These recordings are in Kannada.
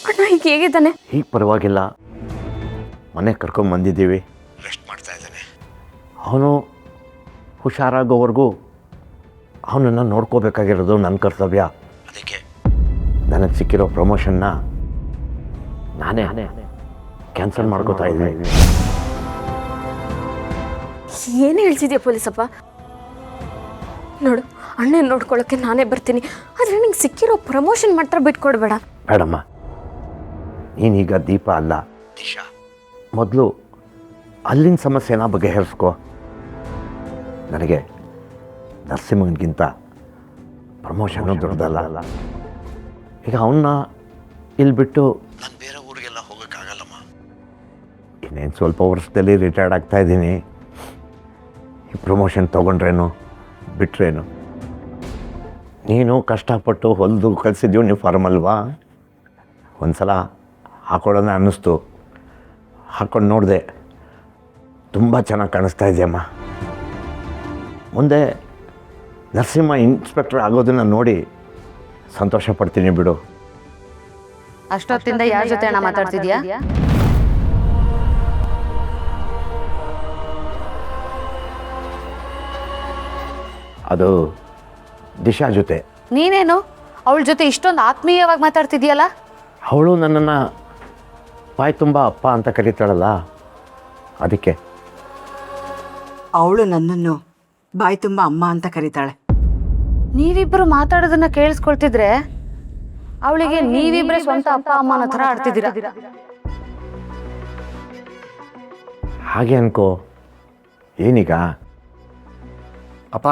ಅಣ್ಣ ಈಗ ಹೇಗಿದ್ದಾನೆ? ಈಗ ಪರವಾಗಿಲ್ಲ, ಮನೆ ಕರ್ಕೊಂಬಂದಿದ್ದೀವಿ, ರೆಸ್ಟ್ ಮಾಡ್ತಾ ಇದ್ದಾನೆ. ಅವನು ಹುಷಾರಾಗೋವರೆಗೂ ಅವನನ್ನು ನೋಡ್ಕೋಬೇಕಾಗಿರೋದು ನನ್ನ ಕರ್ತವ್ಯ. ಅದಕ್ಕೆ ನನಗೆ ಸಿಕ್ಕಿರೋ ಪ್ರಮೋಷನ್ನ ನಾನೇ ಕ್ಯಾನ್ಸಲ್ ಮಾಡ್ಕೋತಾ ಇದ್ದೀನಿ. ಏನು ಹೇಳ್ತಿದ್ಯಾ ಪೊಲೀಸಪ್ಪ? ನೋಡು, ಅಣ್ಣನ ನೋಡ್ಕೊಳ್ಳೋಕ್ಕೆ ನಾನೇ ಬರ್ತೀನಿ, ಆದರೆ ನಿಂಗೆ ಸಿಕ್ಕಿರೋ ಪ್ರಮೋಷನ್ ಮಾತ್ರ ಬಿಟ್ಕೊಡ್ಬೇಡ. ಬೇಡಮ್ಮ, ನೀನೀಗ ದೀಪ ಅಲ್ಲ ದಿಶಾ. ಮೊದಲು ಅಲ್ಲಿನ ಸಮಸ್ಯೆನ ಬಗೆಹರಿಸ್ಕೋ. ನನಗೆ ನರಸಿಂಹನಿಗಿಂತ ಪ್ರಮೋಷನ್ನು ದೊಡ್ಡದಲ್ಲ. ಈಗ ಅವನ್ನ ಇಲ್ಲಿ ಬಿಟ್ಟು ನಾನು ಬೇರೆ ಊರಿಗೆಲ್ಲ ಹೋಗೋಕ್ಕಾಗಲ್ಲಮ್ಮ. ಇನ್ನೇನು ಸ್ವಲ್ಪ ವರ್ಷದಲ್ಲಿ ರಿಟೈರ್ಡ್ ಆಗ್ತಾ ಇದ್ದೀನಿ. ಈ ಪ್ರಮೋಷನ್ ತೊಗೊಂಡ್ರೇನು ಬಿಟ್ರೇನು? ನೀನು ಕಷ್ಟಪಟ್ಟು ಹೊಲಿದು ಕಲಿಸಿದ ಯೂನಿಫಾರ್ಮ್ ಅಲ್ವಾ, ಒಂದು ಸಲ ಹಾಕೊಳ್ಳೋಣ ಅನ್ನಿಸ್ತು, ಹಾಕ್ಕೊಂಡು ನೋಡಿದೆ, ತುಂಬ ಚೆನ್ನಾಗಿ ಕಾಣಿಸ್ತಾ ಇದೆಯಮ್ಮ. ಮುಂದೆ ನರಸಿಂಹ ಇನ್ಸ್ಪೆಕ್ಟರ್ ಆಗೋದನ್ನು ನೋಡಿ ಸಂತೋಷ ಪಡ್ತೀನಿ ಬಿಡು. ಅಷ್ಟೊತ್ತಿಂದ ಯಾರ ಜೊತೆ ಅಣ್ಣ ಮಾತಾಡ್ತಿದ್ಯಾ? ಅದು ದಿಶಾ ಜೊತೆ. ನೀನೇನು ಅವಳ ಜೊತೆ ಇಷ್ಟೊಂದು ಆತ್ಮೀಯವಾಗಿ ಮಾತಾಡ್ತಿದ್ಯಲ್ಲ? ಅವಳು ನನ್ನನ್ನು ಬಾಯಿ ತುಂಬ ಅಪ್ಪ ಅಂತ ಕರೀತಾಳಲ್ಲ, ಅದಕ್ಕೆ. ಅವಳು ನನ್ನನ್ನು ಬಾಯಿ ತುಂಬ ಅಮ್ಮ ಅಂತ ಕರೀತಾಳೆ. ನೀವಿಬ್ಬರು ಮಾತಾಡೋದನ್ನ ಕೇಳಿಸ್ಕೊಳ್ತಿದ್ರೆ ಅವಳಿಗೆ ನೀವಿಬ್ಬರೇ ಸ್ವಂತ ಅಪ್ಪ ಅಮ್ಮನ ಥರ ಆಡ್ತಿದ್ದೀರಾ. ಹಾಗೆ ಅನ್ಕೋ. ಏನೀಗ? ಅಪ್ಪ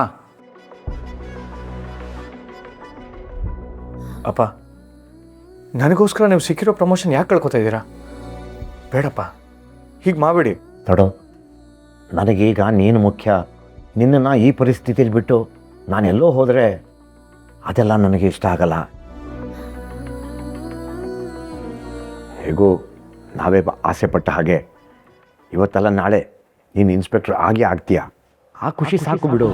ಅಪ್ಪ, ನನಗೋಸ್ಕರ ನೀವು ಸಿಕ್ಕಿರೋ ಪ್ರಮೋಷನ್ ಯಾಕೆ ಕಳ್ಕೊತಾ ಇದ್ದೀರಾ? ಬೇಡಪ್ಪ, ಹೀಗೆ ಮಾಡಬೇಡಿ. ನೋಡು, ನನಗೀಗ ನೀನು ಮುಖ್ಯ. ನಿನ್ನನ್ನು ಈ ಪರಿಸ್ಥಿತಿಲಿ ಬಿಟ್ಟು ನಾನೆಲ್ಲೋ ಹೋದರೆ ಅದೆಲ್ಲ ನನಗೆ ಇಷ್ಟ ಆಗಲ್ಲ. ಹೇಗೂ ನಾವೇ ಆಸೆ ಪಟ್ಟ ಹಾಗೆ ಇವತ್ತಲ್ಲ ನಾಳೆ ನೀನು ಇನ್ಸ್ಪೆಕ್ಟರ್ ಆಗಿ ಆಗ್ತೀಯ. ಆ ಖುಷಿ ಸಾಕು ಬಿಡು.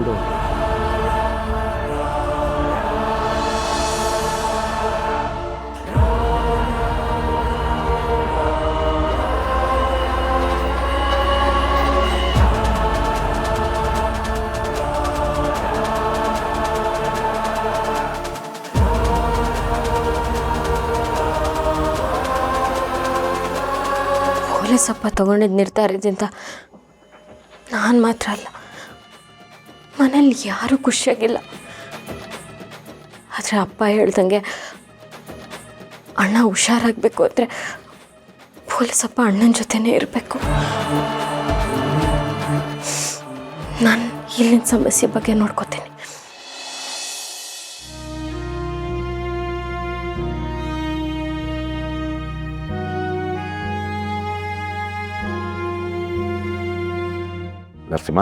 ಪೊಲೀಸಪ್ಪ ತಗೊಂಡಿದ್ದು ನಿರ್ಧಾರದಿಂದ ನಾನು ಮಾತ್ರ ಅಲ್ಲ, ಮನೇಲಿ ಯಾರೂ ಖುಷಿಯಾಗಿಲ್ಲ. ಆದರೆ ಅಪ್ಪ ಹೇಳ್ದಂಗೆ ಅಣ್ಣ ಹುಷಾರಾಗಬೇಕು ಅಂದರೆ ಪೊಲೀಸಪ್ಪ ಅಣ್ಣನ ಜೊತೆನೇ ಇರಬೇಕು. ನಾನು ಇಲ್ಲಿನ ಸಮಸ್ಯೆ ಬಗ್ಗೆ ನೋಡ್ಕೋತೀನಿ. ನರಸಿಂಹ,